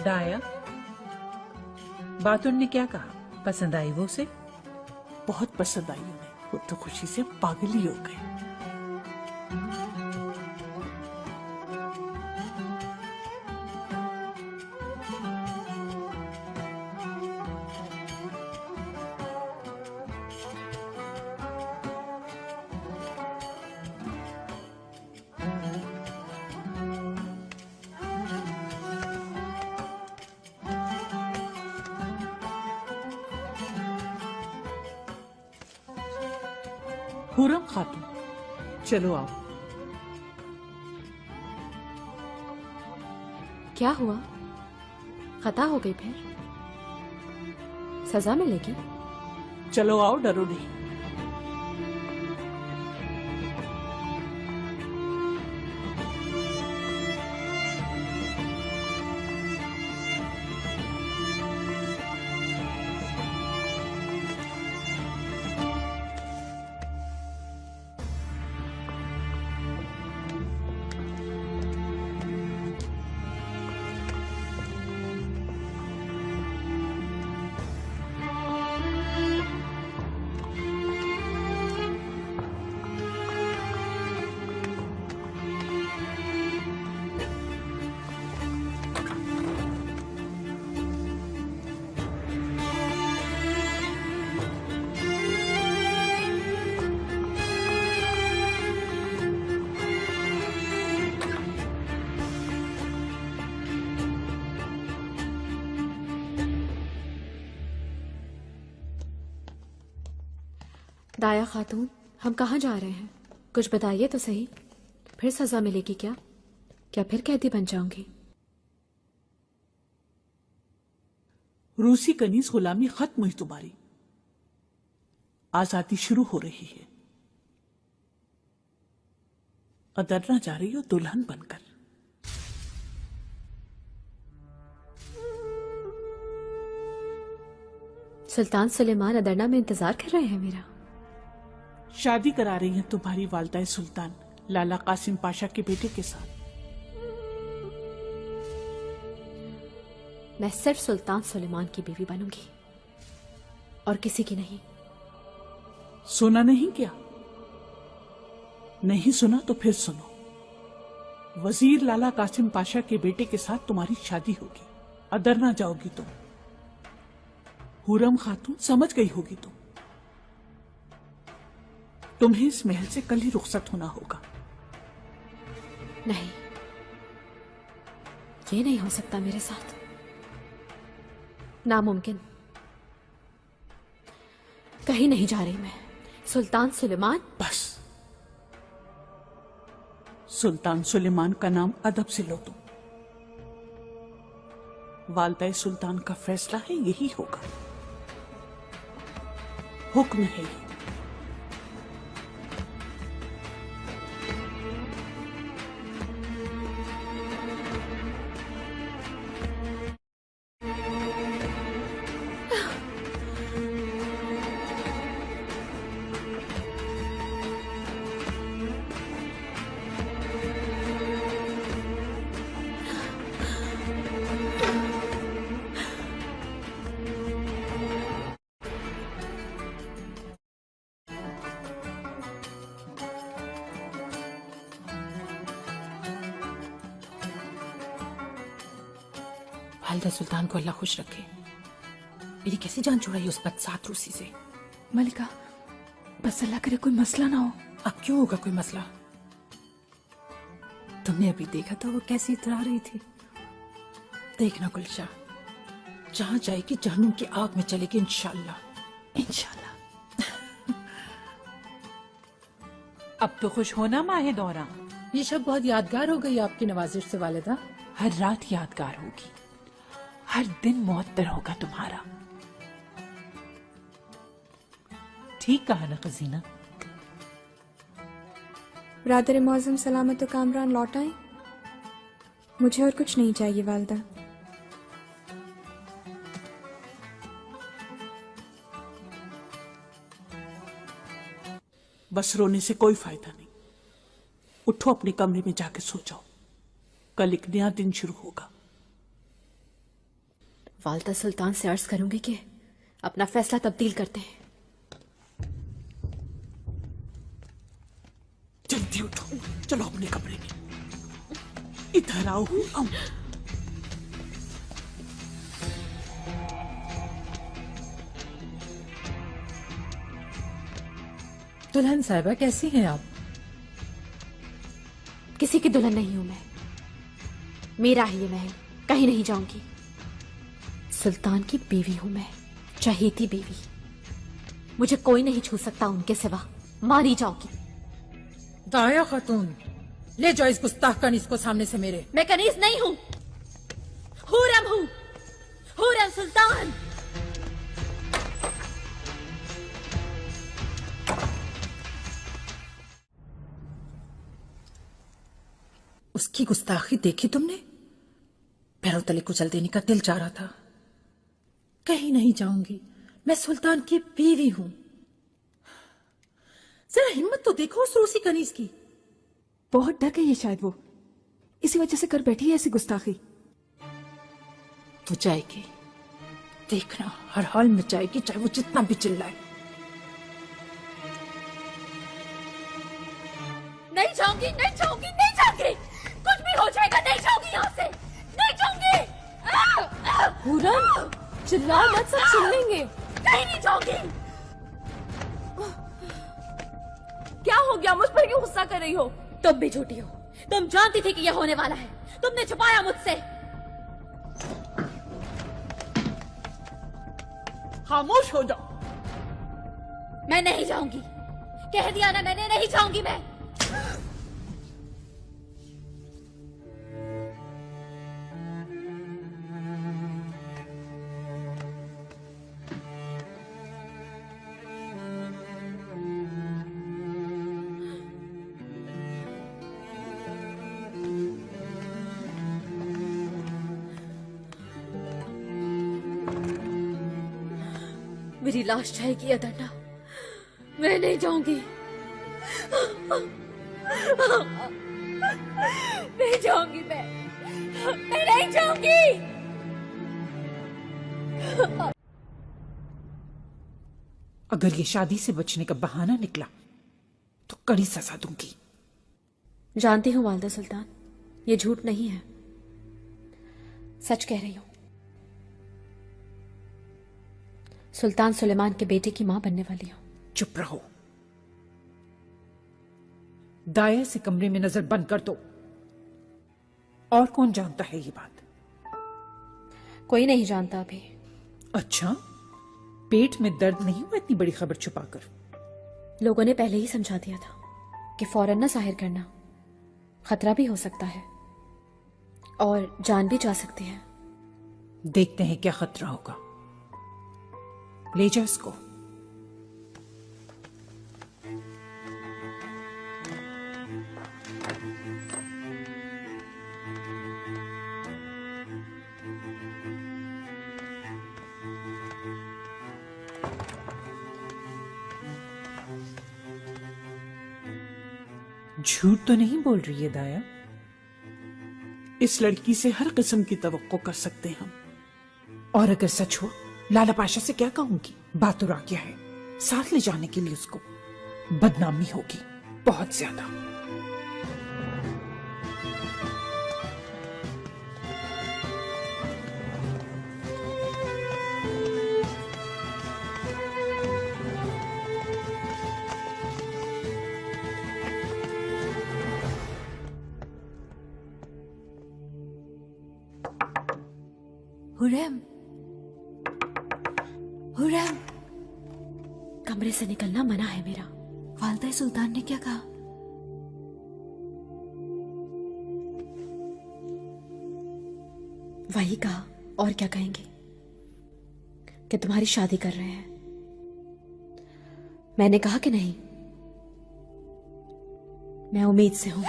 दाया, बातुन ने क्या कहा? पसंद आई वो उसे? बहुत पसंद आई उन्हें। वो तो खुशी से पागल ही हो गए। हुरम खातून, चलो आओ। क्या हुआ? खता हो गई फिर? सजा मिलेगी? चलो आओ, डरो नहीं। दाया खातून, हम कहाँ जा रहे हैं? कुछ बताइए तो सही। फिर सजा मिलेगी क्या? क्या फिर कैदी बन जाऊंगी? रूसी कनीज गुलामी खत्म हुई तुम्हारी। आजादी शुरू हो रही है। अदरना जा रही हो दुल्हन बनकर। सुल्तान सुलेमान अदरना में इंतजार कर रहे हैं मेरा। शादी करा रही हैं तुम्हारी वालदा सुल्तान लाला कासिम पाशा के बेटे के साथ। मैं सिर्फ सुल्तान सुलेमान की बीवी बनूंगी और किसी की नहीं। सुना नहीं क्या? नहीं सुना तो फिर सुनो। वजीर लाला कासिम पाशा के बेटे के साथ तुम्हारी शादी होगी। अदरना जाओगी तुम। हुरम खातून समझ गई होगी तुम। तुम्हें इस महल से कल ही रुखसत होना होगा। नहीं, ये नहीं हो सकता मेरे साथ। नामुमकिन। कहीं नहीं जा रही मैं। सुल्तान सुलेमान। बस, सुल्तान सुलेमान का नाम अदब से लो तुम। वालदा सुल्तान का फैसला है, यही होगा। हुक्म है ये। वालिदा सुल्तान को अल्लाह खुश रखे। मेरी कैसी जान छुड़ाई उस बदसात रूसी से। मलिका, बस अल्लाह करे कोई मसला ना हो। अब क्यों होगा कोई मसला? तुमने अभी देखा था वो कैसी इतरा रही थी। देखना गुलशा, जहां जाएगी जहन्नुम की आग में चलेगी इंशाअल्लाह। इंशाअल्लाह। अब तो खुश होना माहे दौरा। ये शब बहुत यादगार हो गई आपकी नवाजिश से वालिदा। हर रात यादगार होगी, हर दिन मुअत्तर होगा तुम्हारा। ठीक कहा ना खजीना? ब्रादर मौज़म सलामत कामरान लौट आए। मुझे और कुछ नहीं चाहिए वालदा। बस रोने से कोई फायदा नहीं। उठो, अपने कमरे में जाके सो जाओ। कल एक नया दिन शुरू होगा। वालदा सुल्तान से अर्ज करूंगी कि अपना फैसला तब्दील करते हैं। जल्दी उठो, चलो अपने कमरे में। इधर आओ, आओ। दुल्हन साहिबा कैसी हैं आप? किसी की दुल्हन नहीं हूं मैं, मेरा है ये महल, कहीं नहीं जाऊंगी। सुल्तान की बीवी हूं मैं, चहेती बीवी। मुझे कोई नहीं छू सकता उनके सिवा, मारी जाओगी। दाया खातून, ले जाओ इस गुस्ताख कनीज को सामने से मेरे। मैं कनीज नहीं हूं, हूरम हूं, हूरम सुल्तान। उसकी गुस्ताखी देखी तुमने? पैरों तले कुचल देने का दिल चाह रहा था। कहीं नहीं जाऊंगी, मैं सुल्तान की बीवी हूं। जरा हिम्मत तो देखो उस रूसी कनीज की। बहुत डर गई है शायद वो, इसी वजह से कर बैठी है ऐसी गुस्ताखी। वो जाएगी, देखना, हर हाल में जाएगी, चाहे वो जितना भी चिल्लाए। नहीं जाऊंगी, नहीं जाऊंगी, नहीं जाऊंगी, कुछ भी हो जाएगा, नहीं जाऊंगी यहाँ से, नहीं जाऊंगी। हूरम, चिल्लाओ मत, सब सुन लेंगे। कहीं नहीं जाऊंगी। क्या हो गया, मुझ पर क्यों गुस्सा कर रही हो? तुम भी झूठी हो, तुम जानती थी कि यह होने वाला है, तुमने छुपाया मुझसे। खामोश हो जाओ। मैं नहीं जाऊंगी, कह दिया ना मैंने, नहीं जाऊंगी मैं। मेरी लाश जाएगी अदरना, मैं नहीं जाऊंगी, नहीं जाऊंगी मैं नहीं जाऊंगी। अगर ये शादी से बचने का बहाना निकला तो कड़ी सजा दूंगी। जानती हूँ वालदा सुल्तान, ये झूठ नहीं है, सच कह रही हूं। सुल्तान सुलेमान के बेटे की मां बनने वाली हूं। चुप रहो, दाया से कमरे में नजर बंद कर दो। और कौन जानता है ये बात? कोई नहीं जानता अभी। अच्छा, पेट में दर्द नहीं हुआ इतनी बड़ी खबर छुपाकर? लोगों ने पहले ही समझा दिया था कि फौरन ना जाहिर करना, खतरा भी हो सकता है और जान भी जा सकती है। देखते हैं क्या खतरा होगा। ले जाओ इसको। झूठ तो नहीं बोल रही है दाया? इस लड़की से हर किस्म की तवक्को कर सकते हैं हम। और अगर सच हो, लाला पाशा से क्या कहूंगी? बातुरा क्या है, साथ ले जाने के लिए उसको बदनामी होगी बहुत ज्यादा। हुरैम, हुरैम, कमरे से निकलना मना है मेरा। वालदा सुल्तान ने क्या कहा? वही कहा, और क्या कहेंगे, कि तुम्हारी शादी कर रहे हैं। मैंने कहा कि नहीं, मैं उम्मीद से हूं।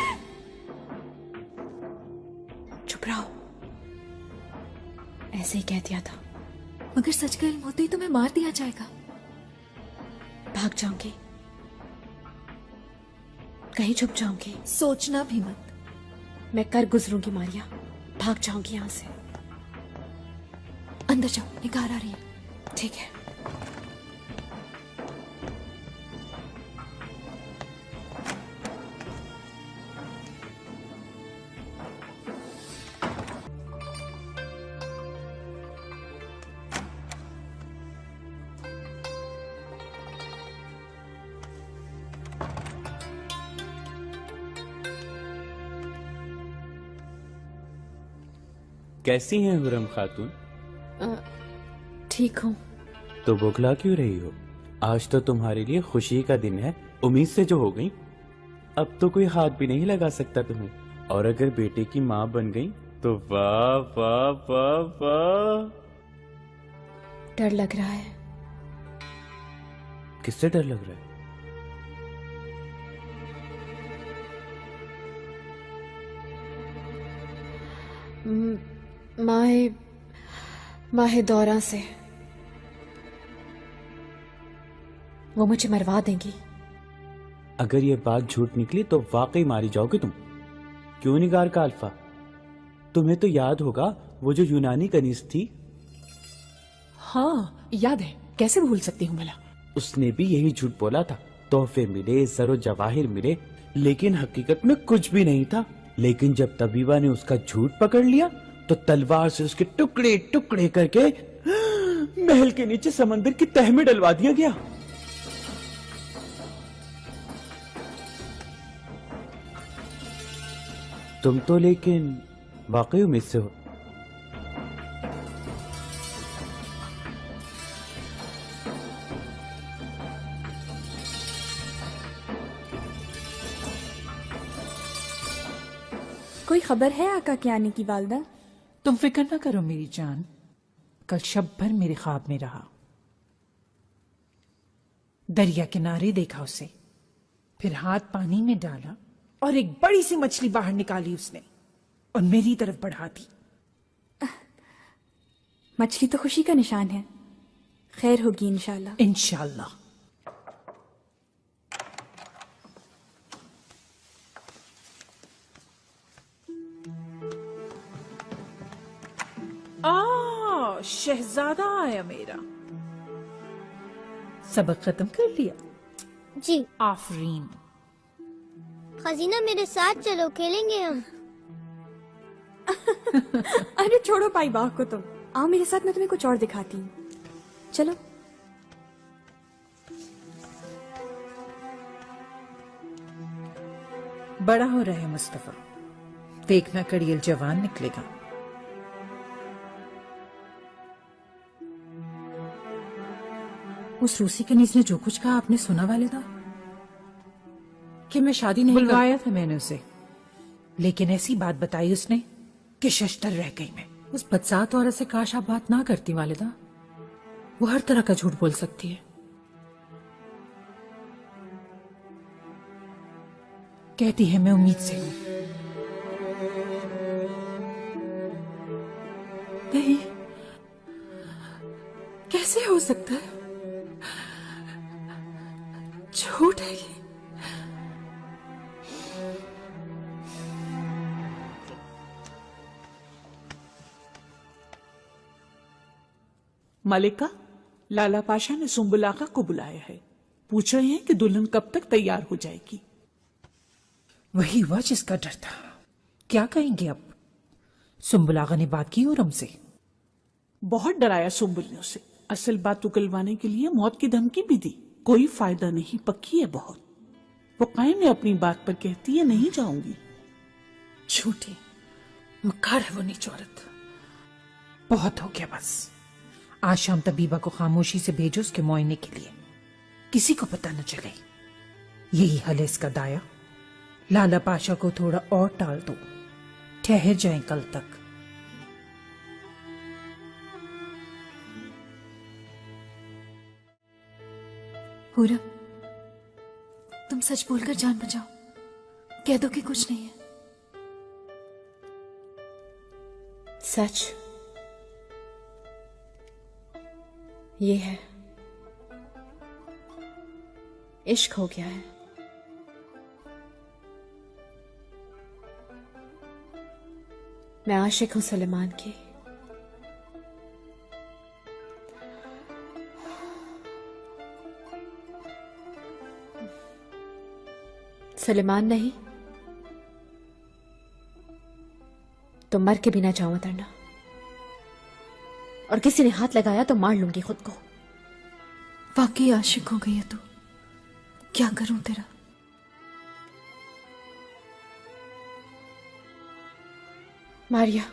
चुप रहो, ऐसे ही कह दिया था। मगर सच का इल्म होते ही तुम्हें मार दिया जाएगा। भाग जाऊंगी, कहीं छुप जाऊंगी। सोचना भी मत। मैं कर गुजरूंगी मारिया, भाग जाऊंगी यहां से। अंदर जाओ, निगार आ रही है। ठीक है। कैसी हैं हुरम खातून? ठीक हूँ। तो बौखला क्यों रही हो? आज तो तुम्हारे लिए खुशी का दिन है। उम्मीद से जो हो गई, अब तो कोई हाथ भी नहीं लगा सकता तुम्हें। और अगर बेटे की माँ बन गई तो वाह वाह वाह वाह। डर लग रहा है। किससे डर लग रहा है? माहे दौरा से। वो मुझे मरवा देंगी। अगर ये बात झूठ निकली तो वाकई मारी जाओगे तुम। क्यों निगार का अल्फा, तुम्हें तो याद होगा वो जो यूनानी कनीज थी। हाँ याद है, कैसे भूल सकती हूँ भला। उसने भी यही झूठ बोला था। तोहफे मिले, जरो जवाहिर मिले, लेकिन हकीकत में कुछ भी नहीं था। लेकिन जब तबीबा ने उसका झूठ पकड़ लिया तो तलवार से उसके टुकड़े टुकड़े करके महल के नीचे समंदर की तह में डलवा दिया गया। तुम तो लेकिन वाकई उम्मीद से हो। कोई खबर है आका के आने की वालदा? तुम फिक्र ना करो मेरी जान, कल शब भर मेरे ख्वाब में रहा। दरिया किनारे देखा उसे, फिर हाथ पानी में डाला और एक बड़ी सी मछली बाहर निकाली उसने और मेरी तरफ बढ़ा दी। मछली तो खुशी का निशान है, खैर होगी इंशाल्लाह। इंशाल्लाह। शहजादा आया मेरा। सबक खत्म कर लिया? जी। आफरीन। खजीना मेरे साथ चलो, खेलेंगे हम। अरे छोड़ो पाई बाह को तुम, आओ मेरे साथ, मैं तुम्हें कुछ और दिखाती हूँ। चलो। बड़ा हो रहा है मुस्तफा, देखना कड़ियल जवान निकलेगा। उस रूसी कनीज ने जो कुछ कहा आपने सुना वालिदा? कि मैं शादी नहीं बुलवाया था मैंने उसे, लेकिन ऐसी बात बताई उसने कि शशतर रह गई मैं। उस बदसात औरत से काश आप बात ना करती वालिदा, वो हर तरह का झूठ बोल सकती है। कहती है मैं उम्मीद से हूं। नहीं, कैसे हो सकता है? झूठ है ये। मलिका, लाला पाशा ने सुम्बुल आगा को बुलाया है। पूछ रहे हैं कि दुल्हन कब तक तैयार हो जाएगी। वही हुआ जिसका डर था। क्या कहेंगे अब? सुम्बुल आगा ने बात की हुरम से? बहुत डराया सुम्बुल ने उसे। असल बात उगलवाने के लिए मौत की धमकी भी दी। कोई फायदा नहीं, पक्की है बहुत। वो कायम है अपनी बात पर, कहती है नहीं जाऊंगी। झूठी मक्कार है वो नीच औरत। बहुत हो गया बस। आज शाम तबीबा को खामोशी से भेजो उसके मुआयने के लिए, किसी को पता न चले। यही हल है इसका दाया। लाला पाशा को थोड़ा और टाल दो, ठहर जाएं कल तक। हुरम, तुम सच बोलकर जान बचाओ, कह दो कि कुछ नहीं है। सच ये है, इश्क हो गया है। मैं आशिक हूं सुलेमान की। सुलेमान नहीं तो मर के भी ना जाऊं तरना, और किसी ने हाथ लगाया तो मार लूंगी खुद को। वाकई आशिक हो गई है तू, क्या करूं तेरा। मारिया,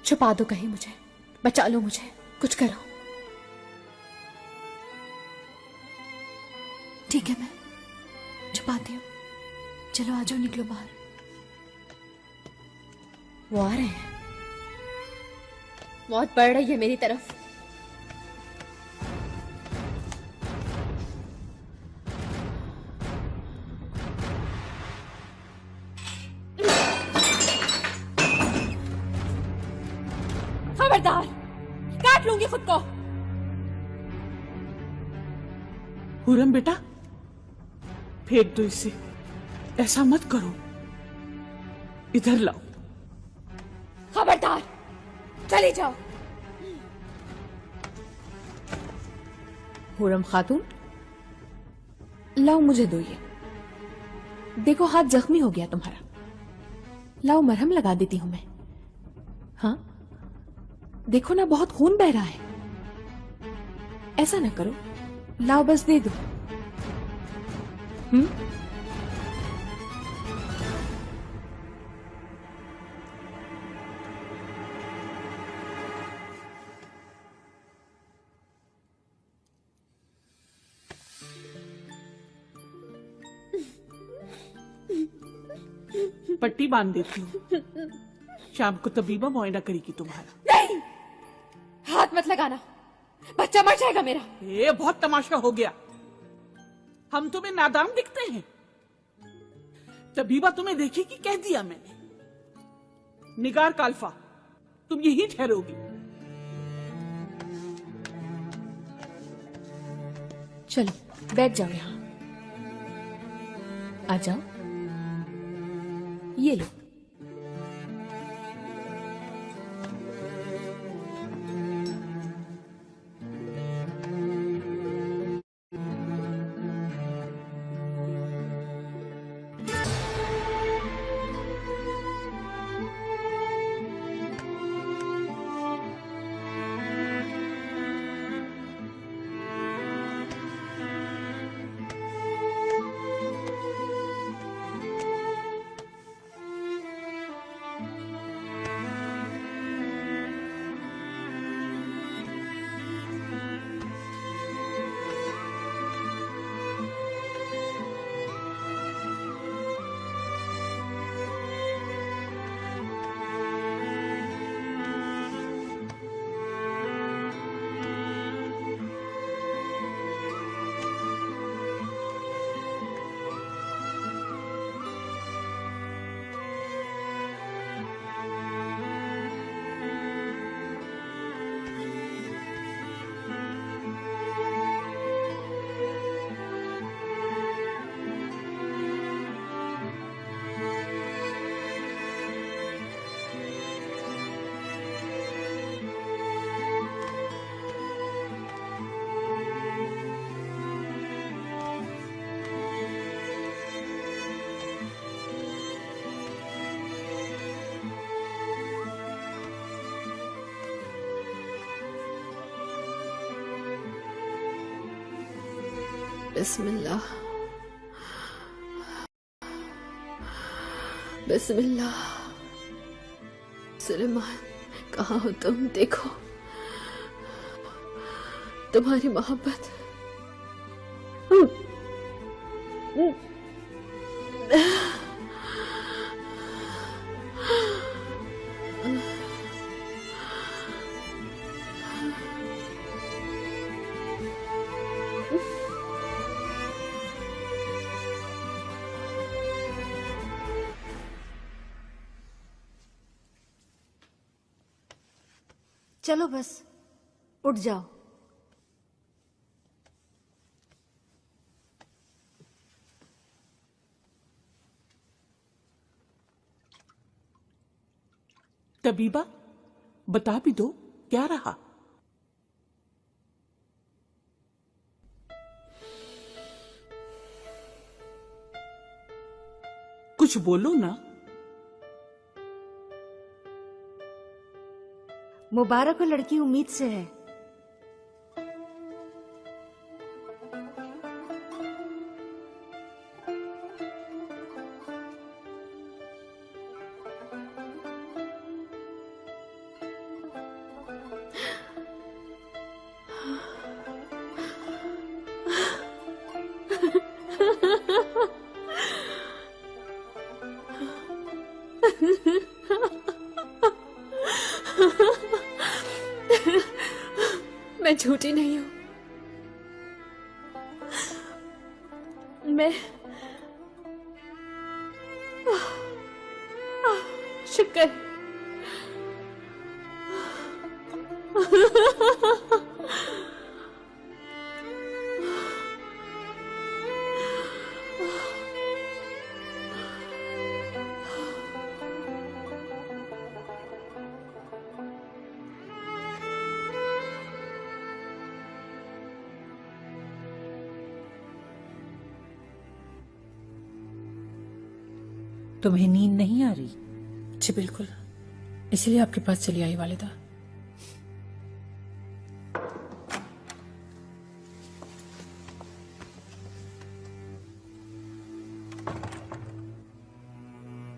छुपा दो कहीं मुझे, बचा लो मुझे, कुछ करो। ठीक है, मैं छुपाती हूँ। चलो आ जाओ, निकलो बाहर। वो आ रहे हैं, मौत बढ़ रही है मेरी तरफ। खबरदार, काट लूंगी खुद को। हुरम बेटा, फेंक दो इसे, ऐसा मत करो, इधर लाओ। खबरदार, चली जाओ। हुरम खातून, लाओ मुझे दो ये। देखो हाथ जख्मी हो गया तुम्हारा, लाओ मरहम लगा देती हूं मैं। हाँ देखो ना, बहुत खून बह रहा है। ऐसा ना करो, लाओ बस दे दो। पट्टी बांध देती हूँ, शाम को तबीबा मुआयना करेगी तुम्हारा। नहीं, हाथ मत लगाना, बच्चा मर जाएगा मेरा। ये बहुत तमाशा हो गया, हम तुम्हें नादान दिखते हैं। तबीबा तुम्हें देखेगी, कह दिया मैंने। निगार काल्फा, तुम यहीं ठहरोगी। चलो बैठ जाओ यहां, आ जाओ, ये लो। बिस्मिल्लाह, बिस्मिल्लाह। सुलेमान, कहाँ हो तुम? देखो, तुम्हारी मोहब्बत। चलो बस उठ जाओ। तबीबा, बता भी दो, क्या रहा? कुछ बोलो ना। मुबारक हो, लड़की उम्मीद से है। मैं झूठी नहीं हूं। मैं शुक्र। तुम्हें नींद नहीं आ रही? जी बिल्कुल, इसीलिए आपके पास चली आई वालिदा।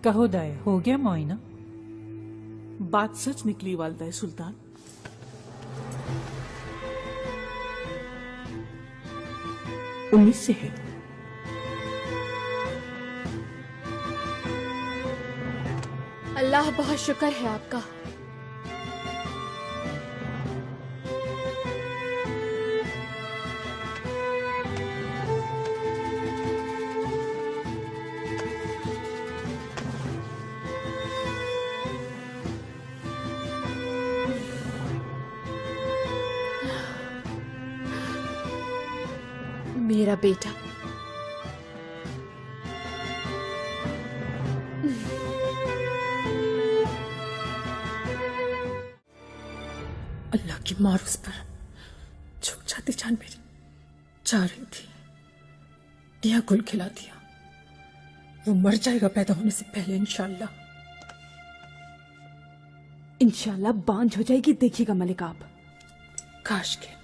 कहो दाया, हो गया मुआयना? बात सच निकली वालदा सुल्तान। उम्मीद से है। अल्लाह बहुत शुक्र है आपका। मेरा बेटा। अल्लाह की मार उस पर झुक जाती जान मेरी। चाह रही थी, दिया गुल खिला दिया। वो मर जाएगा पैदा होने से पहले इंशाल्लाह। इंशाल्लाह बांझ हो जाएगी, देखिएगा मलिक आप। काश के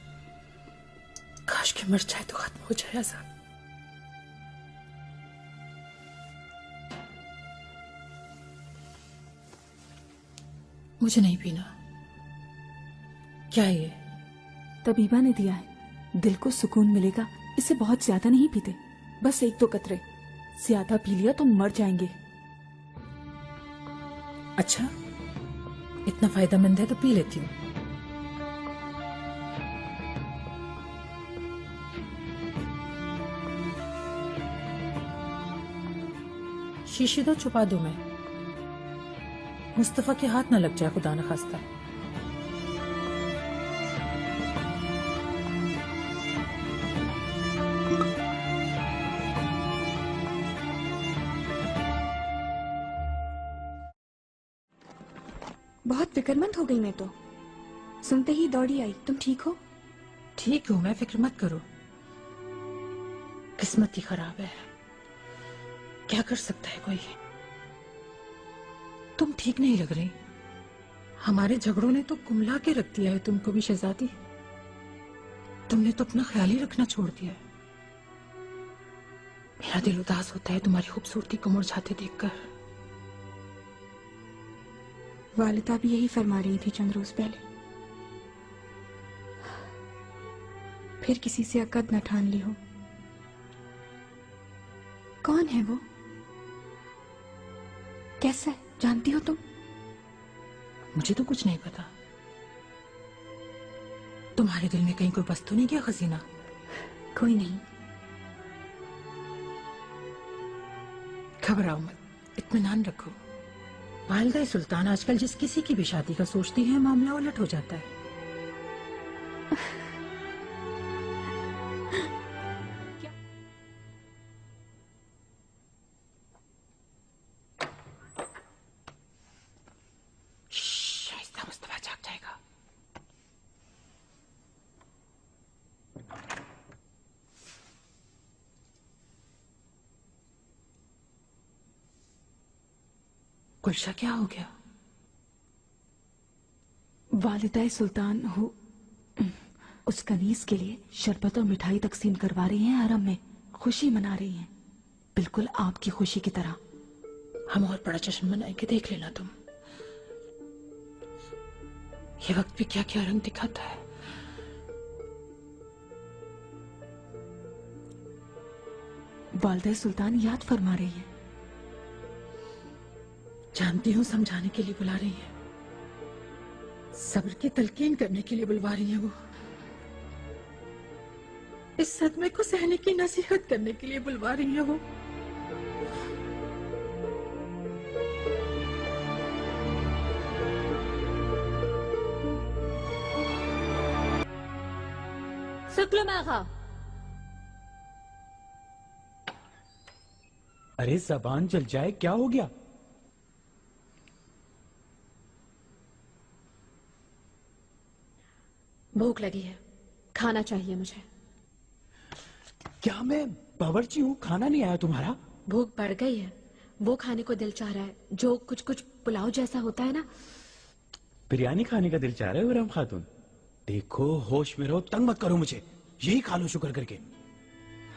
मर जाए तो खत्म हो जाए अज़ाब। मुझे नहीं पीना। क्या ये? तबीबा ने दिया है, दिल को सुकून मिलेगा। इसे बहुत ज्यादा नहीं पीते, बस 1-2 कतरे। ज्यादा पी लिया तो मर जाएंगे। अच्छा, इतना फायदेमंद है तो पी लेती हूँ। शीशी दो, छुपा दूं मैं। मुस्तफा के हाथ ना लग जाए खुदा न खास्ता। बहुत फिक्रमंद हो गई मैं तो। सुनते ही दौड़ी आई। तुम ठीक हो? ठीक हूं मैं, फिक्र मत करो। किस्मत ही खराब है, क्या कर सकता है कोई। तुम ठीक नहीं लग रही। हमारे झगड़ों ने तो कुमला के रख दिया है तुमको भी शहजादी। तुमने तो अपना ख्याल ही रखना छोड़ दिया है। मेरा दिल उदास होता है तुम्हारी खूबसूरती को मुरझाते देखकर। वालिदा भी यही फरमा रही थी चंद रोज पहले। फिर किसी से अकद न ठान ली हो। कौन है वो? कैसा है, जानती हो तुम? मुझे तो कुछ नहीं पता। तुम्हारे दिल में कहीं कोई बस तो नहीं गया खजीना? कोई नहीं। घबराओ मत, इत्मीनान रखो। वालिदा सुल्तान आजकल जिस किसी की भी शादी का सोचती है, मामला उलट हो जाता है। मुस्तफा जाग जाएगा। गुलशा क्या हो गया? वालिदा सुल्तान हो उस कनीज के लिए शरबत और मिठाई तकसीम करवा रही हैं, हरम में खुशी मना रही हैं, बिल्कुल आपकी खुशी की तरह। हम और बड़ा जश्न मनाएंगे, देख लेना तुम। ये वक्त भी क्या क्या रंग दिखाता है। वालिदा सुल्तान याद फरमा रही है। जानती हूँ समझाने के लिए बुला रही है, सब्र की तलकीन करने के लिए बुलवा रही है वो, इस सदमे को सहने की नसीहत करने के लिए बुलवा रही है वो। शुक्र आगा। अरे जबान जल जाए, क्या हो गया? भूख लगी है, खाना चाहिए मुझे। क्या मैं बावर्ची हूँ? खाना नहीं आया तुम्हारा? भूख बढ़ गई है, वो खाने को दिल चाह रहा है जो कुछ कुछ पुलाव जैसा होता है ना। बिरयानी खाने का दिल चाह रहा है हुरम खातून? देखो होश में रहो, तंग मत करो मुझे, यही खा लो शुक्र करके।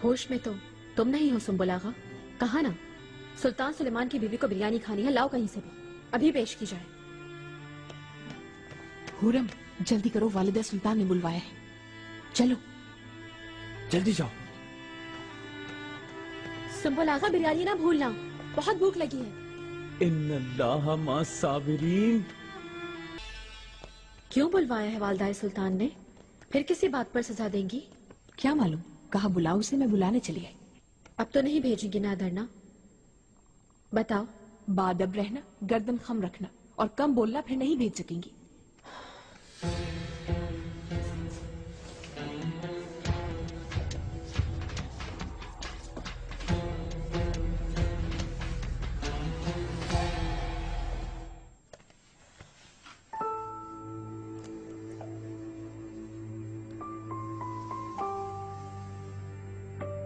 होश में तो तुम नहीं हो सुम्बुल आगा। कहा ना सुल्तान सुलेमान की बीवी को बिरयानी खानी है, लाओ कहीं से भी, अभी पेश की जाए। हुरम जल्दी करो, वालिदा सुल्तान ने बुलवाया है, चलो जल्दी जाओ। सुम्बुल आगा बिरयानी ना भूलना, बहुत भूख लगी है। इन्नल्लाह मा साबिरीन। क्यों बुलवाया है वालिदा सुल्तान ने? फिर किसी बात पर सजा देंगी? क्या मालूम, कहा बुलाओ उसे, मैं बुलाने चली आई। अब तो नहीं भेजेंगी ना धरना? बताओ। बादब रहना, गर्दन खम रखना और कम बोलना, फिर नहीं भेज सकेंगी।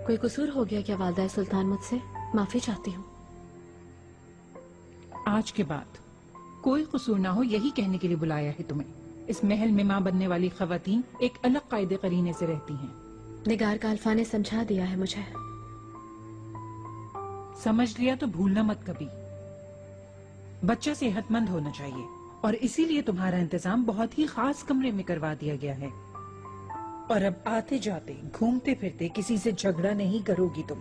कोई कसूर हो गया क्या वालिदा सुल्तान मुझसे? माफी चाहती हूँ। आज के बाद कोई कसूर ना हो, यही कहने के लिए बुलाया है तुम्हें। इस महल में मां बनने वाली खवातीन एक अलग कायदे करीने से रहती हैं। निगार का अल्फा ने समझा दिया है मुझे। समझ लिया तो भूलना मत कभी। बच्चा सेहतमंद होना चाहिए और इसीलिए तुम्हारा इंतजाम बहुत ही खास कमरे में करवा दिया गया है। और अब आते जाते घूमते फिरते किसी से झगड़ा नहीं करोगी तुम।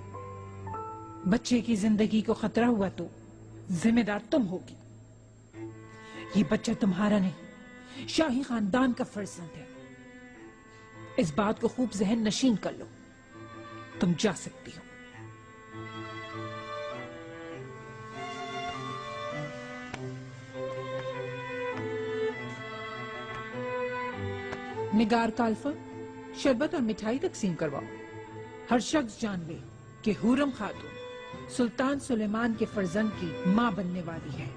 बच्चे की जिंदगी को खतरा हुआ तो जिम्मेदार तुम होगी। ये बच्चा तुम्हारा नहीं, शाही खानदान का फर्जंद है। इस बात को खूब जहन नशीन कर लो। तुम जा सकती हो। निगार का अल्फा, शरबत और मिठाई तकसीम करवाओ। हर शख्स जान ले कि हुरम खातून सुल्तान सुलेमान के फर्जंद की मां बनने वाली है।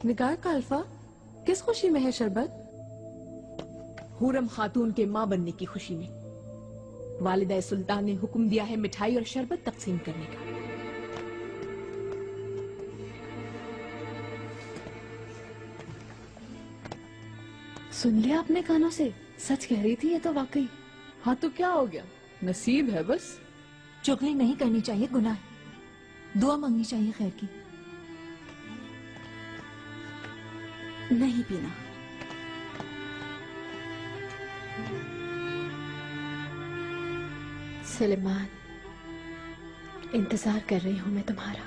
निगार का अल्फा, किस खुशी में है शरबत? हुरम खातून के मां बनने की खुशी में। वालिदा सुल्तान ने हुक्म दिया है मिठाई और शरबत तकसीम करने का। सुन लिया अपने कानों से? सच कह रही थी ये तो वाकई। हाँ तो क्या हो गया, नसीब है बस। चुगली नहीं करनी चाहिए, गुनाह है। दुआ मांगनी चाहिए खैर की। नहीं पीना। सुलेमान, इंतजार कर रही हूं मैं तुम्हारा।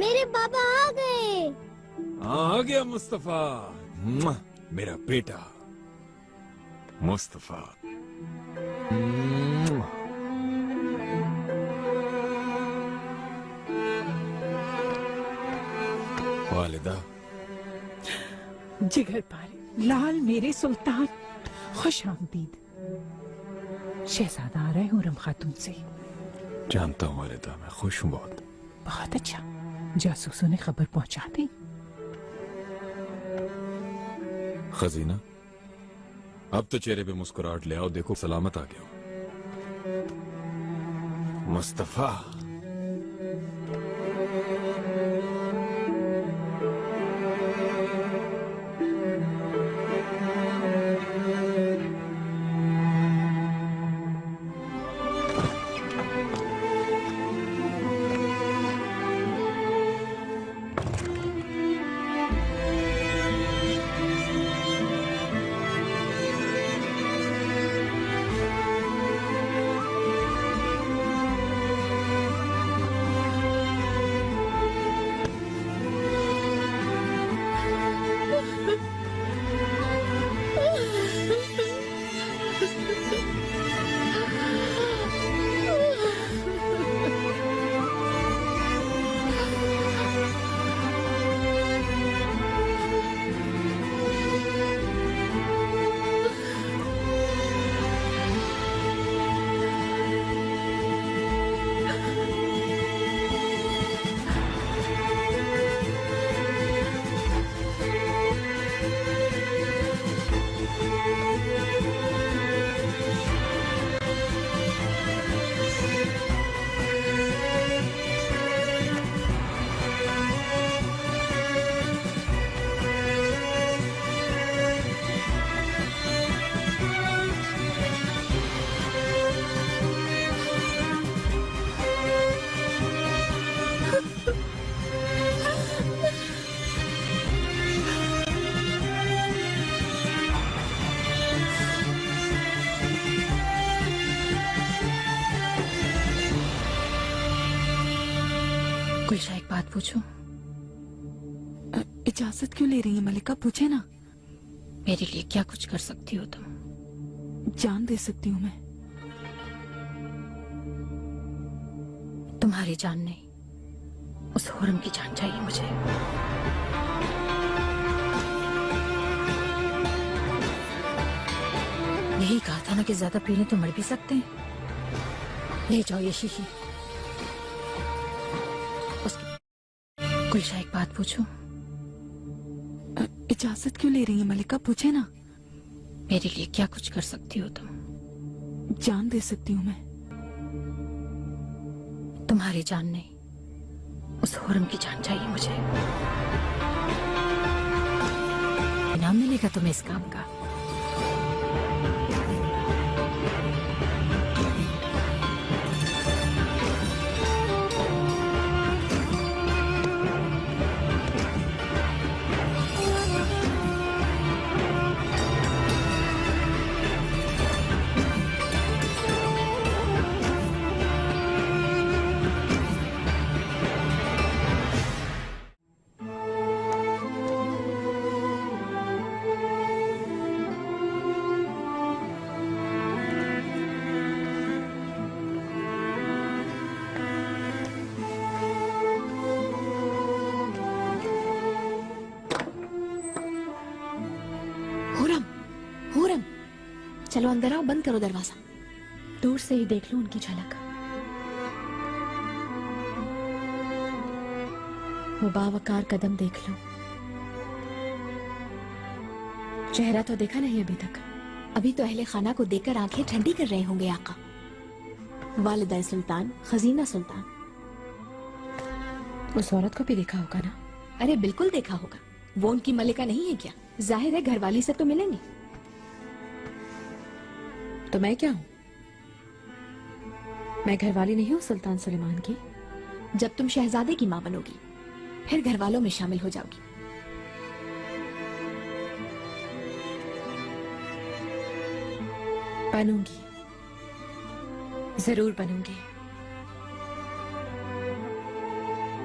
मेरे पापा आ गए। आ गया मुस्तफा, मेरा बेटा मुस्तफा। वालिदा, जिगर पारे लाल मेरे सुल्तान, खुश आमदीद। शहजादा आ रहे हैं हुरम खातून से। जानता हूँ वालिदा, मैं खुश हूँ बहुत। बहुत अच्छा, जासूसों ने खबर पहुंचा दी। खजीना, अब तो चेहरे पे मुस्कुराहट ले आओ, देखो सलामत आ गया हूं। मुस्तफा, गुलशा एक बात पूछूं? इजाजत क्यों ले रही है मलिका? पूछे ना। मेरे लिए क्या कुछ कर सकती हो तुम? जान दे सकती हूँ मैं। तुम्हारी जान नहीं, उस हुरम की जान चाहिए मुझे। यही कहा था ना कि ज्यादा पी लें तो मर भी सकते हैं। ले जाओ ये शीशी। गुलशा एक बात पूछूं? इजाजत क्यों ले रही है मलिका, पूछे ना। मेरे लिए क्या कुछ कर सकती हो तुम? जान दे सकती हूँ मैं। तुम्हारी जान नहीं, उस हुरम की जान चाहिए मुझे। इनाम मिलेगा तुम्हें इस काम का। चलो अंदर आओ, बंद करो दरवाजा। दूर से ही देख लो उनकी झलक। वो बावकार कदम देख लो। चेहरा तो देखा नहीं अभी तक। अभी तो अहले खाना को देखकर आंखें ठंडी कर रहे होंगे आका। वालिदा सुल्तान, खजीना सुल्तान। उस औरत को भी देखा होगा ना? अरे बिल्कुल देखा होगा। वो उनकी मलिका नहीं है क्या? जाहिर है घरवाली से तो मिलेंगे। तो मैं क्या हूं? मैं घरवाली नहीं हूं सुल्तान सुलेमान की। जब तुम शहजादे की मां बनोगी फिर घरवालों में शामिल हो जाओगी। बनूंगी, जरूर बनूंगी।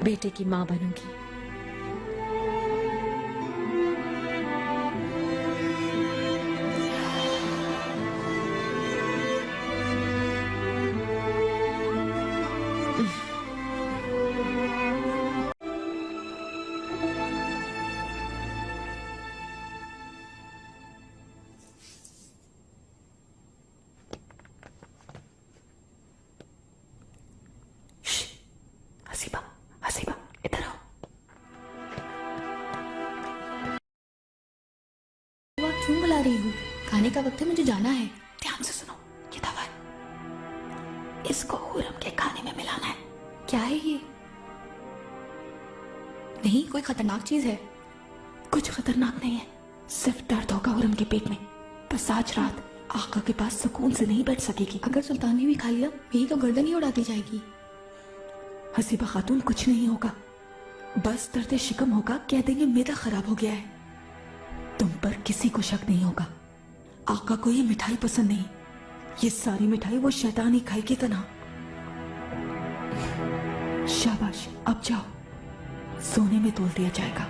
बेटे की मां बनूंगी। हसीबा, हसीबा, इधर आओ। क्यों बुला रही हूँ? खाने का वक्त है, मुझे जाना है। ध्यान से सुनो, ये दवा है, इसको हुरम के खाने में मिलाना है। क्या है ये? नहीं, कोई खतरनाक चीज है? कुछ खतरनाक नहीं है, सिर्फ दर्द होगा हुरम के पेट में। बस आज रात आका के पास सुकून से नहीं बैठ सकेगी। अगर सुल्तान ने भी खा लिया, यही तो गर्दन ही उड़ाती जाएगी। हसीबा खातून, कुछ नहीं होगा, बस दर्द शिकम होगा। कह देंगे मैदा खराब हो गया है। तुम पर किसी को शक नहीं होगा। आका को ये मिठाई पसंद नहीं। ये सारी मिठाई वो शैतान ही खाएगी तना। शाबाश, अब जाओ, सोने में तोल दिया जाएगा।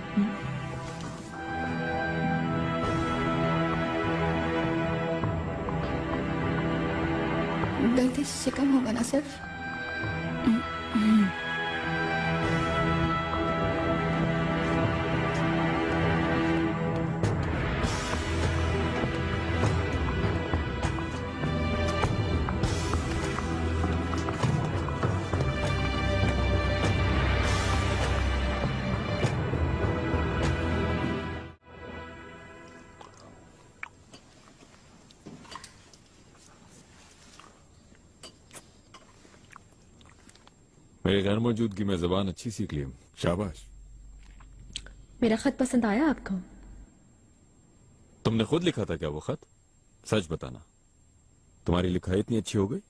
दर्द शिकम होगा ना सिर्फ? मेरे घर मौजूदगी में जबान अच्छी सीख ली। शाबाश। मेरा खत पसंद आया आपको? तुमने खुद लिखा था क्या वो खत? सच बताना, तुम्हारी लिखाई इतनी अच्छी हो गई?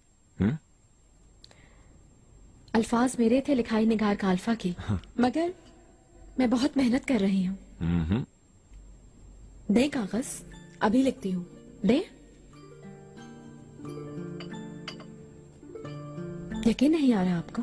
अल्फाज मेरे थे, लिखाई निगार का अल्फा की। मगर मैं बहुत मेहनत कर रही हूँ। दे कागज, अभी लिखती हूँ। दे। यकीन नहीं आ रहा आपको?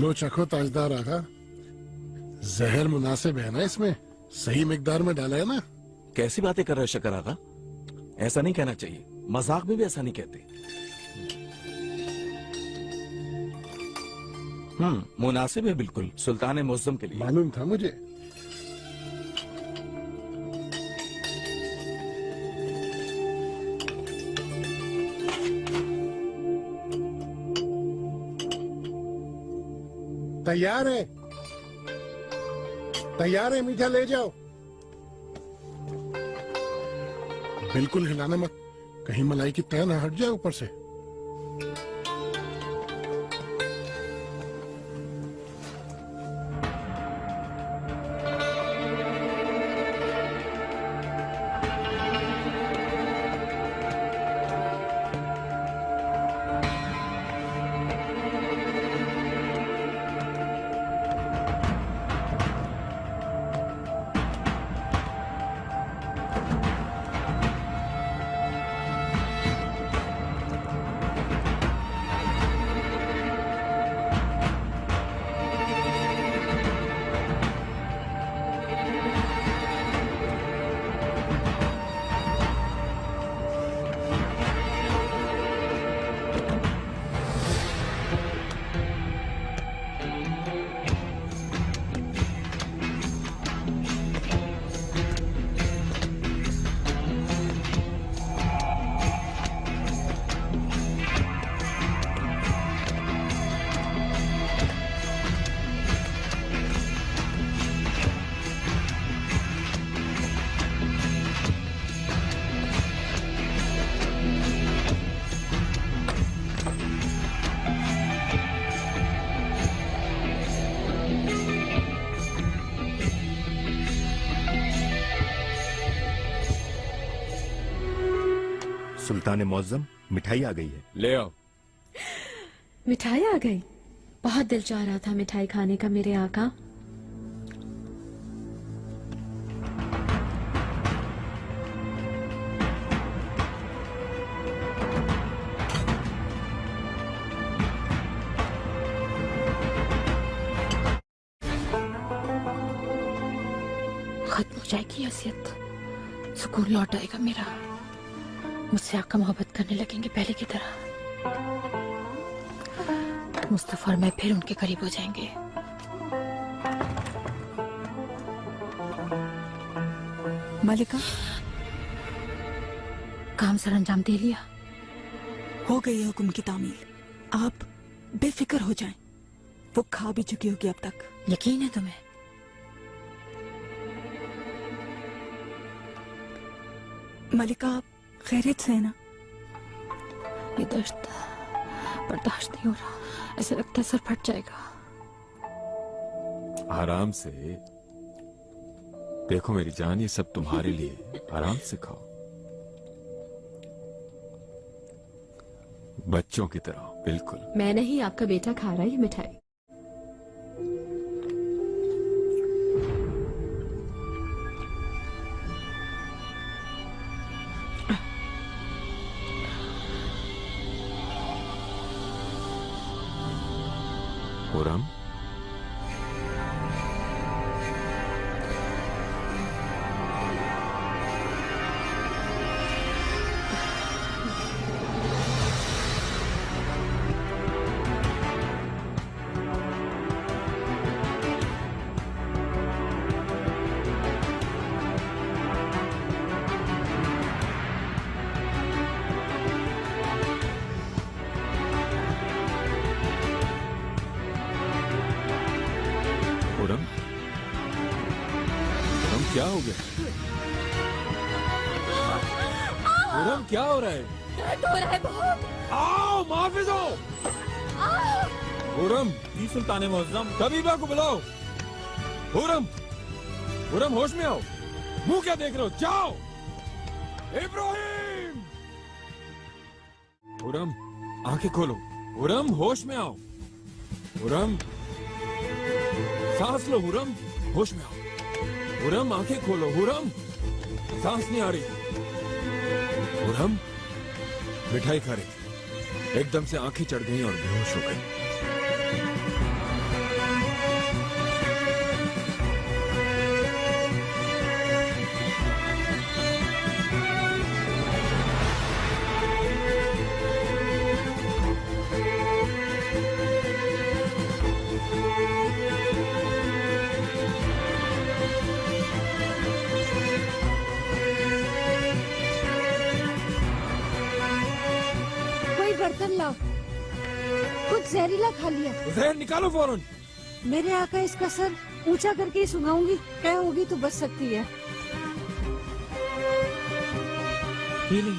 लो चखो ताजदार आगा, जहर मुनासिब है ना इसमें, सही मिकदार में डाला है ना। कैसी बातें कर रहे हो शक्कर आगा, ऐसा नहीं कहना चाहिए, मजाक में भी ऐसा नहीं कहते। मुनासिब है बिल्कुल सुल्तान मुअज्जम के लिए। मालूम था मुझे। तैयार है, तैयार है, मीठा ले जाओ। बिल्कुल हिलाना मत, कहीं मलाई की तह ना हट जाए ऊपर से। सुल्तान मुअज्जम, मिठाई आ गई है, ले आओ। मिठाई आ गई? बहुत दिल चाह रहा था मिठाई खाने का मेरे आका। खत्म हो जाएगी हैसियत, सुकून लौट आएगा मेरा, मुझसे आका मोहब्बत करने लगेंगे पहले की तरह। मुस्तफा और मैं फिर उनके करीब हो जाएंगे। मलिका, काम सर अंजाम दे लिया? हो गई है हुक्म की तामील, आप बेफिक्र हो जाएं, वो खा भी चुकी होगी अब तक। यकीन है तुम्हें? मलिका, आप खैरियत से है ना? ये दर्द बर्दाश्त नहीं हो रहा, ऐसा लगता है सर फट जाएगा। आराम से देखो मेरी जान, ये सब तुम्हारे लिए, आराम से खाओ, बच्चों की तरह बिल्कुल। मैं नहीं, आपका बेटा खा रहा है ये मिठाई। खुरम, क्या हो गया? खुरम, क्या हो रहा है? दर्द हो रहा है बहुत। आओ, मुहाफिज हो। खुरम, जी सुल्तान मुअज्जम, तबीबा को बुलाओ। खुरम, खुरम होश में आओ, मुंह क्या देख रहे हो, जाओ। इब्राहिम, खुरम आंखें खोलो, खुरम होश में आओ, खुरम सांस लो, खुरम होश में आओ, खुरम आंखें खोलो, खुरम सांस नहीं आ रही, खुरम मिठाई खा रही, एकदम से आंखें चढ़ गई और बेहोश हो गई। बर्तन लाओ, कुछ जहरीला खा लिया। जहर निकालो फौरन। मेरे आका इसका सर ऊंचा करके ही सुंघाऊंगी, क्या होगी तो बच सकती है। ये नहीं।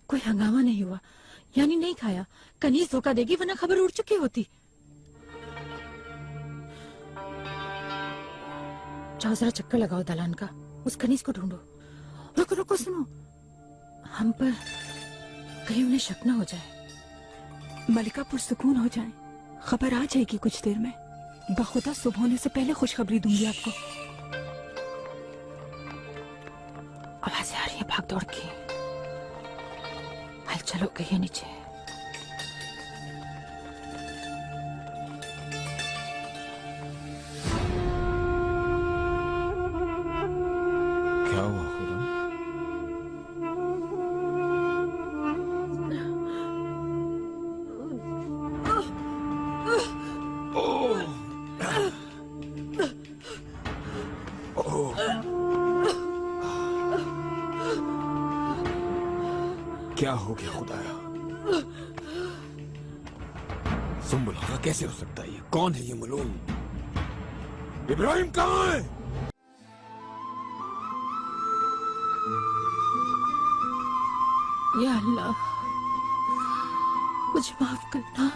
कोई हंगामा नहीं हुआ, यानी नहीं खाया। कनीज धोखा देगी, वरना खबर उड़ चुकी होती। जाओ जरा चक्कर लगाओ दालान का, उस कनीज को ढूंढो। रुको रुको, सुनो, हम पर कहीं उन्हें शक न हो जाए। मलिका पुरसुकून हो जाए, खबर आ जाएगी कुछ देर में। बखुदा सुबह होने से पहले खुशखबरी दूंगी आपको। आवाजें आ रही है भाग दौड़ की। हाल चलो गई है नीचे। क्या हुआ खुरम? क्या हो गया खुदाया? सुम्बुल आगा कैसे हो सकता है? ये कौन है ये मलूम? इब्राहिम कहाँ है? या अल्लाह, मुझे माफ करना,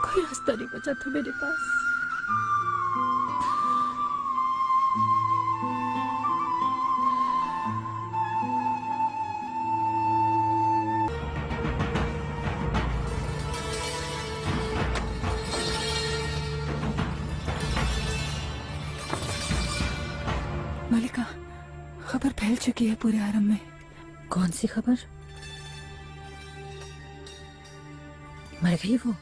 कोई रास्ता नहीं बचा था मेरे पास। मलिका, खबर फैल चुकी है पूरे हरम में। कौन सी खबर? मर गई वो?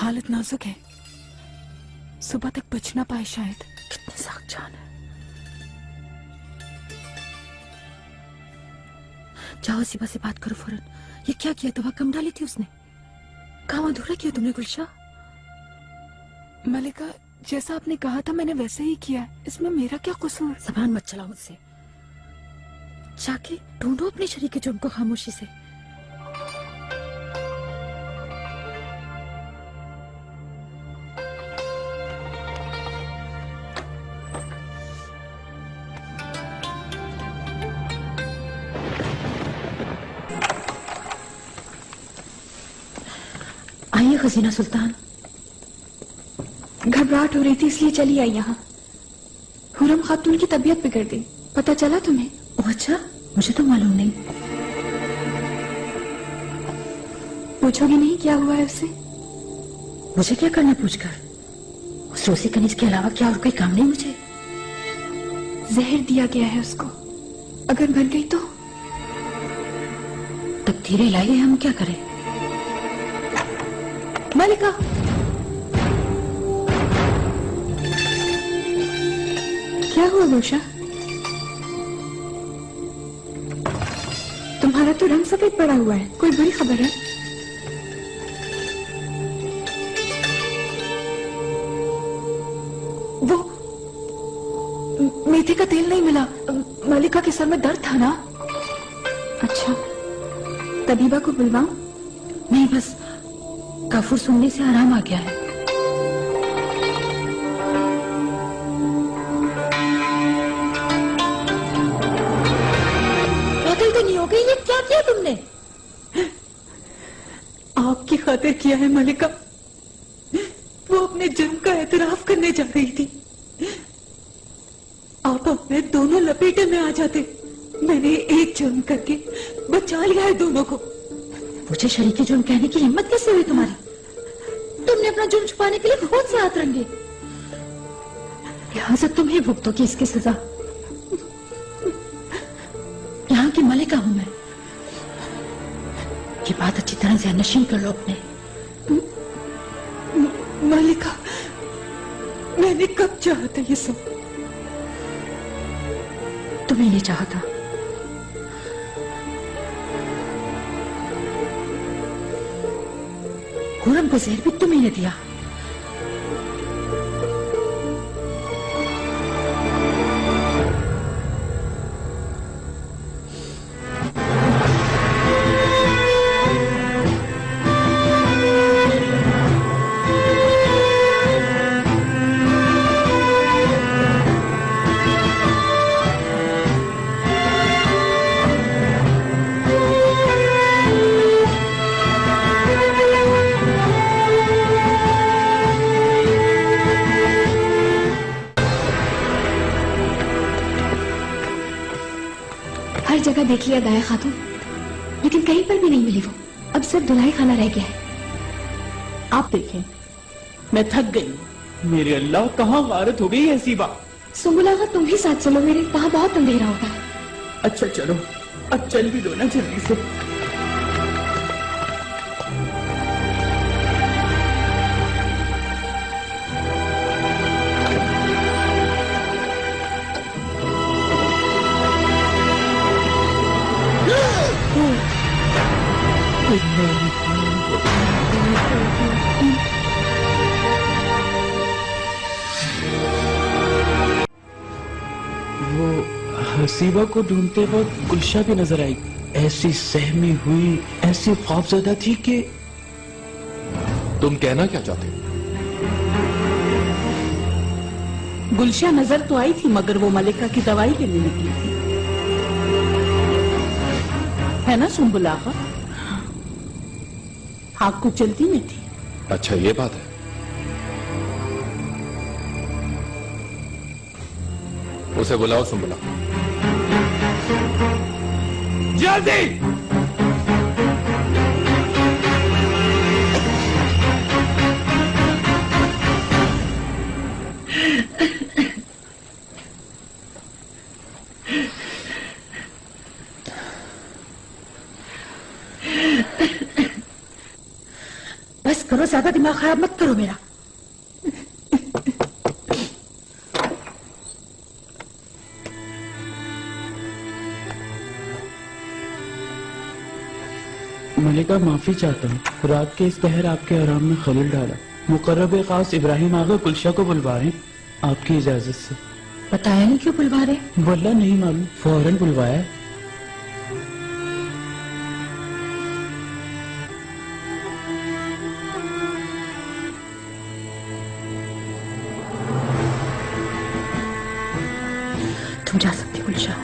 हालत नाजुक है, सुबह तक बच ना पाए शायद। कितनी सख्त जान है। जाओ सिबा से बात करो फौरन। ये क्या किया? दवा कम डाली थी उसने। काम अधूरा किया तुमने गुलशा। मलिका, जैसा आपने कहा था मैंने वैसे ही किया। इसमें मेरा क्या कसूर? जबान मत चलाओ मुझसे। जाके ढूंढो अपने शरीक के जुर्म को खामोशी से। आइए खजीना सुल्तान। घबराहट हो रही थी इसलिए चली आई यहाँ। हुरम खातून की तबीयत बिगड़ गई, पता चला तुम्हें? ओह अच्छा, मुझे तो मालूम नहीं। पूछोगी नहीं क्या हुआ है उससे? मुझे क्या करना पूछकर? उस रोसी कनीज के अलावा क्या और कोई काम नहीं मुझे? जहर दिया गया है उसको, अगर मर गई तो? तब धीरे लाइए, हम क्या करें? मलिका, क्या हुआ गोशा? तुम्हारा तो रंग सफेद पड़ा हुआ है, कोई बुरी खबर है? वो मेथी का तेल नहीं मिला। मलिका के सर में दर्द था ना? अच्छा, तबीबा को बुलवाऊं? नहीं, बस काफूर सुनने से आराम आ गया है। पागल तो नहीं हो गई? ये क्या किया तुमने? आपकी खातिर किया है मलिका। वो अपने जुर्म का एतराफ करने जा रही थी। आप अपने दोनों लपेटे में आ जाते। मैंने एक जुर्म करके बचा लिया है दोनों को। मुझे शरीके जुर्म कहने की हिम्मत कैसे हुई तुम्हारी? तुमने अपना जुर्म छुपाने के लिए बहुत से हाथ रंगे। लिहाजा तुम ही भुगतोगी इसकी सजा। यहाँ की मलिका हूं मैं। ये बात अच्छी तरह से नशीन कर लो अपने। मलिका मैंने कब चाहा था ये सब? तुम्हें नहीं चाहा था। खुरम को जहर भी तुम्ही ने दिया। हर जगह देख लिया दाया खातून, लेकिन कहीं पर भी नहीं मिली वो। अब सिर्फ दुल्हाई खाना रह गया है। आप देखें, मैं थक गई। मेरे अल्लाह, कहाँ गारत हो गई ऐसी बात? सुंबुला का तुम ही साथ चलो मेरे, वहां बहुत अंधेरा होता है। अच्छा चलो, अब चल भी दो ना जल्दी से। वो हसीबा को ढूंढते वक्त गुलशा भी नजर आई। ऐसी सहमी हुई, ऐसी खौफजदा थी कि। तुम कहना क्या चाहते हो? गुलशा नजर तो आई थी, मगर वो मलिका की दवाई लेने निकली थी, है ना सुंबुला का? आग को जल्दी में थी। अच्छा ये बात है। उसे बुलाओ सुंबुला। जल्दी! बस करो, ज्यादा दिमाग खराब मत करो मेरा। मलिका, माफी चाहता हूँ, रात के इस पहर आपके आराम में खलल डाला। मुकर्रब खास इब्राहिम आगा गुलशा को बुलवा रहे हैं, आपकी इजाजत से। बताया नहीं क्यों बुलवा रहे? वल्लाह नहीं मालूम, फौरन बुलवाया है। तुम जा सकती गुलशा।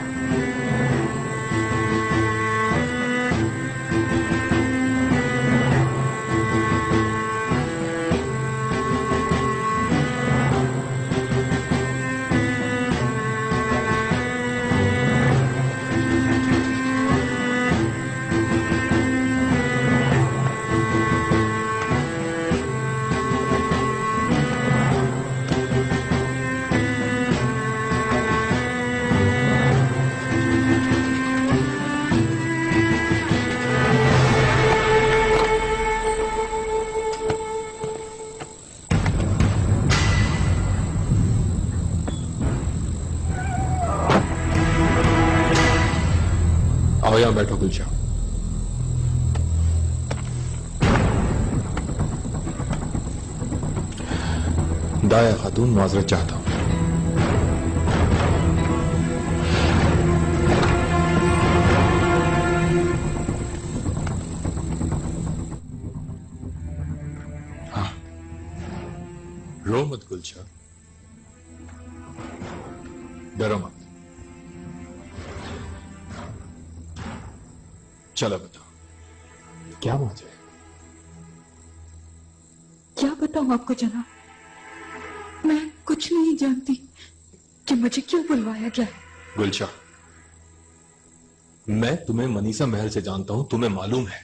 आओ यहाँ बैठो गुलशा। दाया खातून, माजरत चाहता हूं। हाँ, रो मत गुलशा, डरो मत। चलो बताओ क्या बात है? क्या बताऊं आपको जनाब, मैं कुछ नहीं जानती कि मुझे क्यों बुलवाया गया है। गुलशा, मैं तुम्हें मनीषा महल से जानता हूं, तुम्हें मालूम है।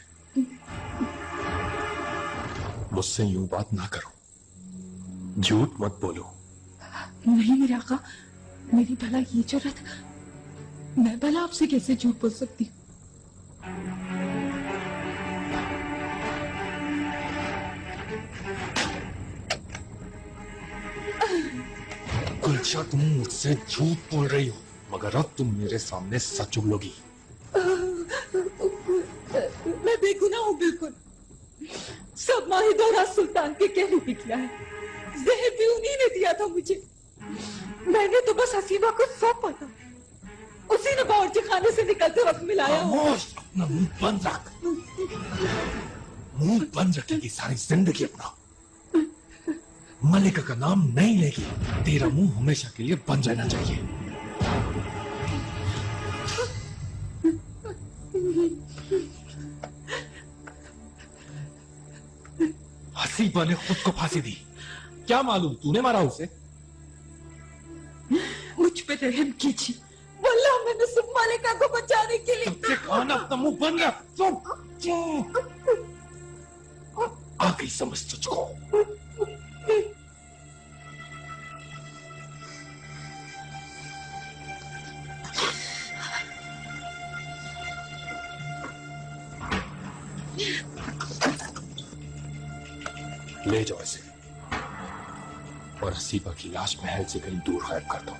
मुझसे यूं बात ना करो, झूठ मत बोलो। नहीं मेरे आका, मेरी भला ये जरूरत, मैं भला आपसे कैसे झूठ बोल सकती हूँ? गुलशा, तुम मुझसे झूठ बोल रही हो, मगर अब तुम मेरे सामने सच बोलोगी। मैं बेगुनाह हूँ बिल्कुल। सब माहिदौरा सुल्तान के कहने पे किया है। जहर भी उन्हीं ने दिया था मुझे। मैंने तो बस हसीबा को सौंपा था। उसी ने बावर्ची खाने से निकलते वक्त मिलाया। खामोश, अपना मुंह बंद रख। मुंह बंद रखेगी सारी जिंदगी अपना। मलिका का नाम नहीं लेगी। तेरा मुंह हमेशा के लिए बंद रहना चाहिए। हसीबा ने खुद को फांसी दी। क्या मालूम तूने मारा उसे? मुझ पे रहम कीजिए। वल्लाह मैंने सिर्फ मलिका को बचाने के लिए। सबसे खाना अपना मुंह बंद रख। आ गई समझ तुझको। ले जाओ इसे और हसीबा की लाश महल से कहीं दूर गायब कर दो।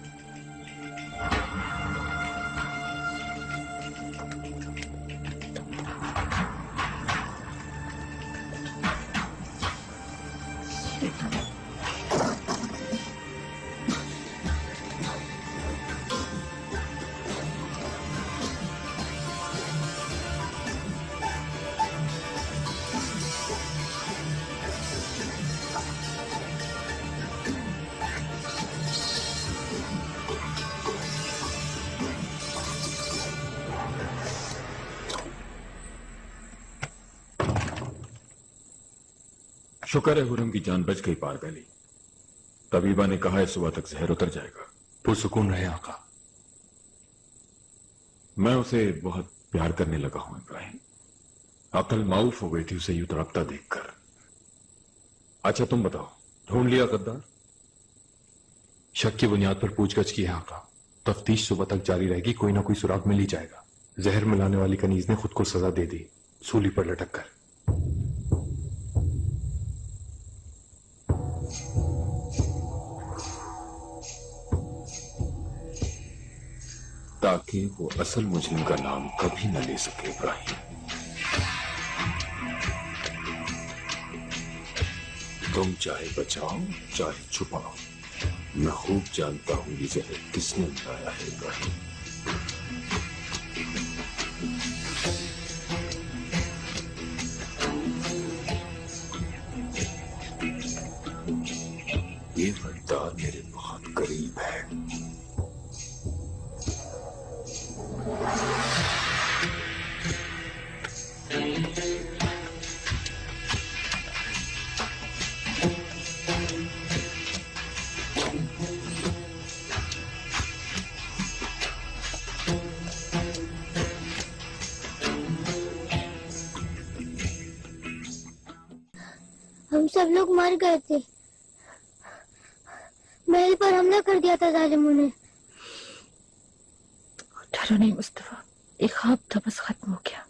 शुक्र है हुरम की जान बच गई पार गली। तबीबा ने कहा है सुबह तक जहर उतर जाएगा। पुरसुकून रहे आका। मैं उसे बहुत प्यार करने लगा हूं इब्राहिम। अकल माऊफ हो गई थी उसे यूं तड़पता देखकर। अच्छा तुम बताओ, ढूंढ लिया गद्दार? शक की बुनियाद पर पूछगछ की है आका। तफ्तीश सुबह तक जारी रहेगी। कोई ना कोई सुराग मिल ही जाएगा। जहर मिलाने वाली कनीज ने खुद को सजा दे दी, सूली पर लटक कर। ताकि वो असल मुजरिम का नाम कभी न ले सके इब्राहिम। तुम चाहे बचाओ चाहे छुपाओ, मैं खूब जानता हूं ये जहर किसने मिलाया है इब्राहिम। ये गद्दार मेरे बहुत करीब है। हम सब लोग मर गए थे। महल पर हमला कर दिया था जालिमों ने। डरो नहीं मुस्तफा, एक ख्वाब था बस खत्म हो गया।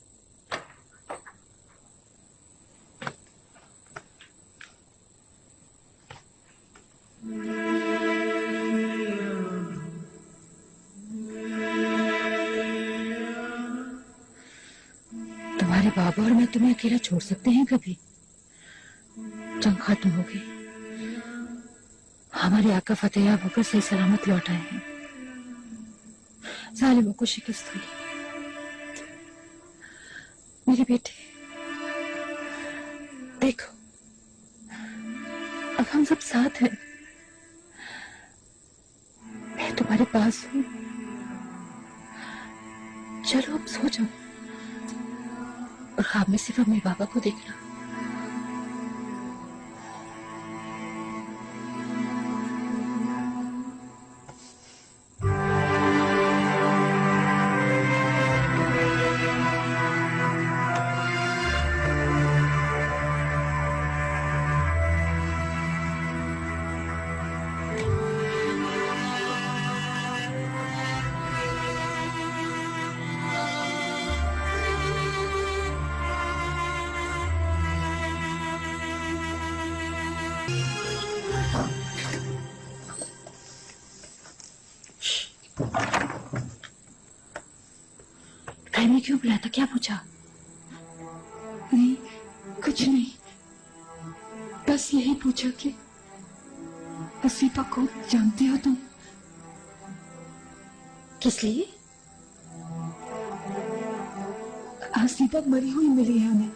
तुम्हारे बाबा और मैं तुम्हें अकेला छोड़ सकते हैं कभी? जंग खत्म हो गई। हमारे आका फतेह होकर सही सलामत लौट आए हैं। जालिमों को शिकस्त हुई। मेरे बेटे देखो, अब हम सब साथ हैं। मैं तुम्हारे पास हूं। चलो अब सो जाओ और ख्वाब में सिर्फ अपने बाबा को देखना। क्यों बुलाया था? क्या पूछा? नहीं, कुछ नहीं, बस यही पूछा कि हसीबा को जानती हो तुम? किस लिए? हसीबा मरी हुई मिली है हमें,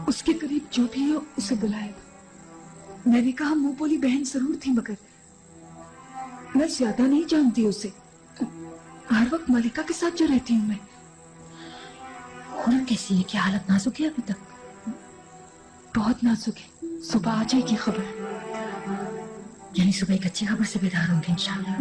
उसके करीब जो भी हो उसे बुलाएगा। मैंने कहा मुंह बोली बहन जरूर थी, मगर मैं ज्यादा नहीं जानती उसे। हर वक्त मलिका के साथ जो रहती हूँ मैं। हुरम कैसी है? क्या हालत नाजुक है अभी तक? बहुत नाजुक है, सुबह आ जाएगी खबर। यानी सुबह एक अच्छी खबर से बेदार होंगे इंशाल्लाह।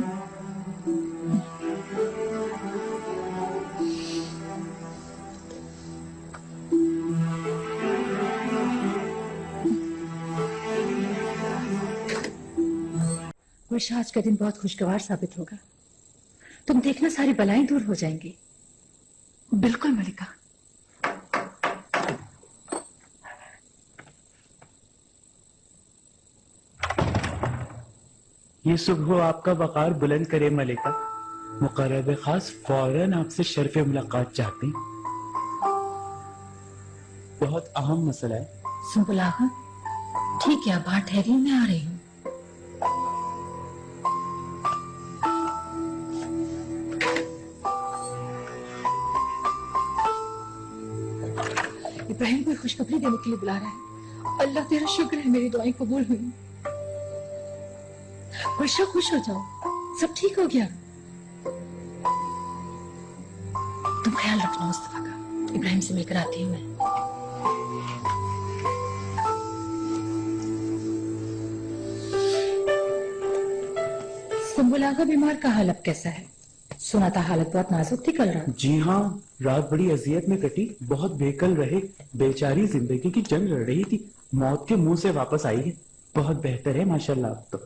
वर्षा, आज का दिन बहुत खुशगवार साबित होगा। तुम देखना सारी बलाएं दूर हो जाएंगी। बिल्कुल मलिका। ये सुबह आपका वकार बुलंद करे मलिका। मुकर्रब खास फौरन आपसे शर्फ मुलाकात चाहती। बहुत अहम मसला है। सुंबुल आगा, ठीक है, आप बाहर ठहरिए, मैं आ रही हूँ। इब्राहिम कोई खुशखबरी देने के लिए बुला रहा है। अल्लाह तेरा शुक्र है, मेरी दुआएं कबूल हुई। वर्षा, खुश हो जाओ, सब ठीक हो गया। तुम ख्याल रखना मुस्तफा का। इब्राहिम से मिलकर आती हूँ मैं। सुंबुल आगा बीमार का हाल अब कैसा है? सुना था हालत बहुत नाजुक थी कल रात। जी हाँ, रात बड़ी अजियत में कटी, बहुत बेकल रहे। बेचारी जिंदगी की जंग लड़ रही थी, मौत के मुंह से वापस आई है। बहुत बेहतर है माशाल्लाह अब तो।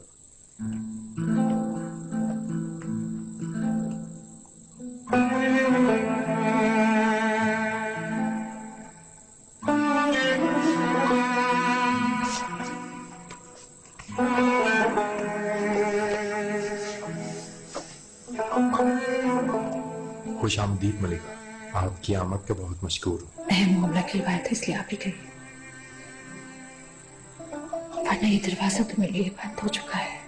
खुश आमदीद मलिका, आपकी आमद का बहुत मशकूर हूँ। अहम मामला खिलवाया था इसलिए आप ही गई, वरना ये दरवाजा तो मेरे लिए बंद हो चुका है।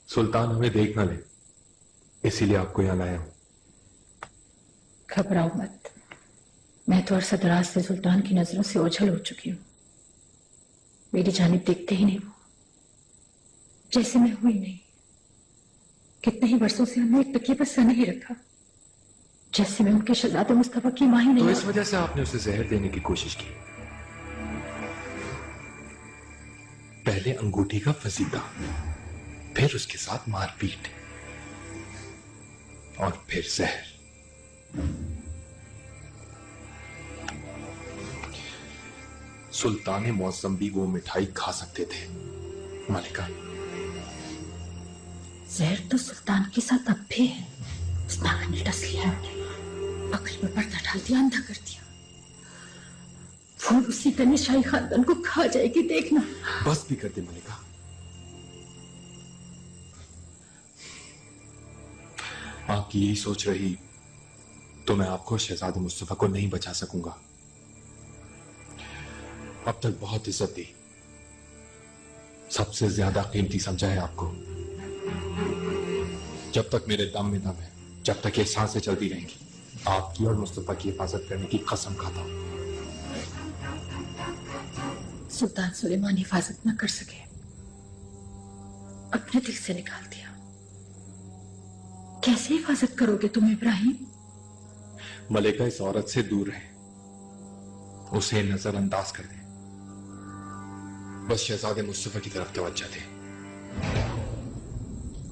सुल्तान हमें देख ना ले, इसीलिए आपको यहां लाया हूं। घबराओ मत, मैं तो अरसा दराज से सुल्तान की नजरों से ओझल हो चुकी हूँ। मेरी जानिब देखते ही नहीं वो, जैसे मैं हुई नहीं। कितने ही वर्षों से हमने एक तकिए पर सर नहीं रखा, जैसे मैं उनके शहजादे मुस्तफा की मां ही नहीं। तो इस वजह से आपने उसे जहर देने की कोशिश की। पहले अंगूठी का फसीदा, फिर उसके साथ मारपीट और फिर जहर। सुल्तान मौसम भी वो मिठाई खा सकते थे मलिका। जहर तो सुल्तान के साथ अब भी है। उस नागर ने डस लिया, अकल में पर्दा डाल दिया, अंधा कर दिया। वो उसी दिन शाही खानदान को खा जाएगी, देखना। बस भी कर दे मलिका। आपकी यही सोच रही तो मैं आपको शहजादे मुस्तफा को नहीं बचा सकूंगा। अब तक बहुत इज्जत दी, सबसे ज्यादा कीमती समझा है आपको। जब तक मेरे दम में दम है, जब तक ये सांसें चलती रहेंगी, आपकी और मुस्तफा की हिफाजत करने की कसम खाता हूं। सुल्तान सुलेमान हिफाजत न कर सके अपने दिल से निकाल दिया। कैसे हिफाजत करोगे तुम इब्राहिम? मलेका इस औरत से दूर रहे, उसे नजरअंदाज कर दे। बस शहजादे मुस्तफा की तरफ तवज्जो दे,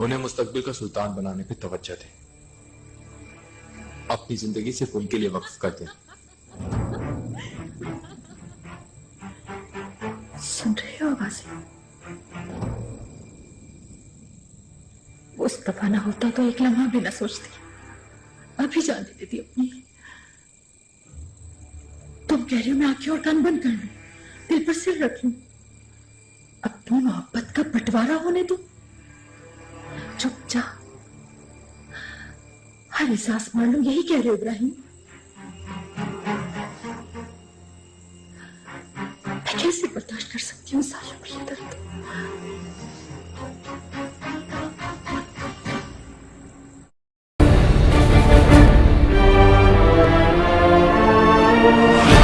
उन्हें मुस्तकबिल का सुल्तान बनाने पे तवज्जो दे, अपनी जिंदगी सिर्फ उनके लिए वक्फ कर दे। सुन रहे हो आवाजें? मुस्तफा ना होता तो एक लम्हा भी ना सोचती, अभी जान दे देती अपनी। तुम कह रही हो मैं आंखें और कान बंद कर लूं, दिल पर सिर रख लूं, अपनी मोहब्बत का बंटवारा होने दो? चुपचाप हर एहसास मान लो, यही कह रहे हो इब्राहिम? मैं कैसे बर्दाश्त कर सकती हूँ सालों का ये दर्द? Yeah.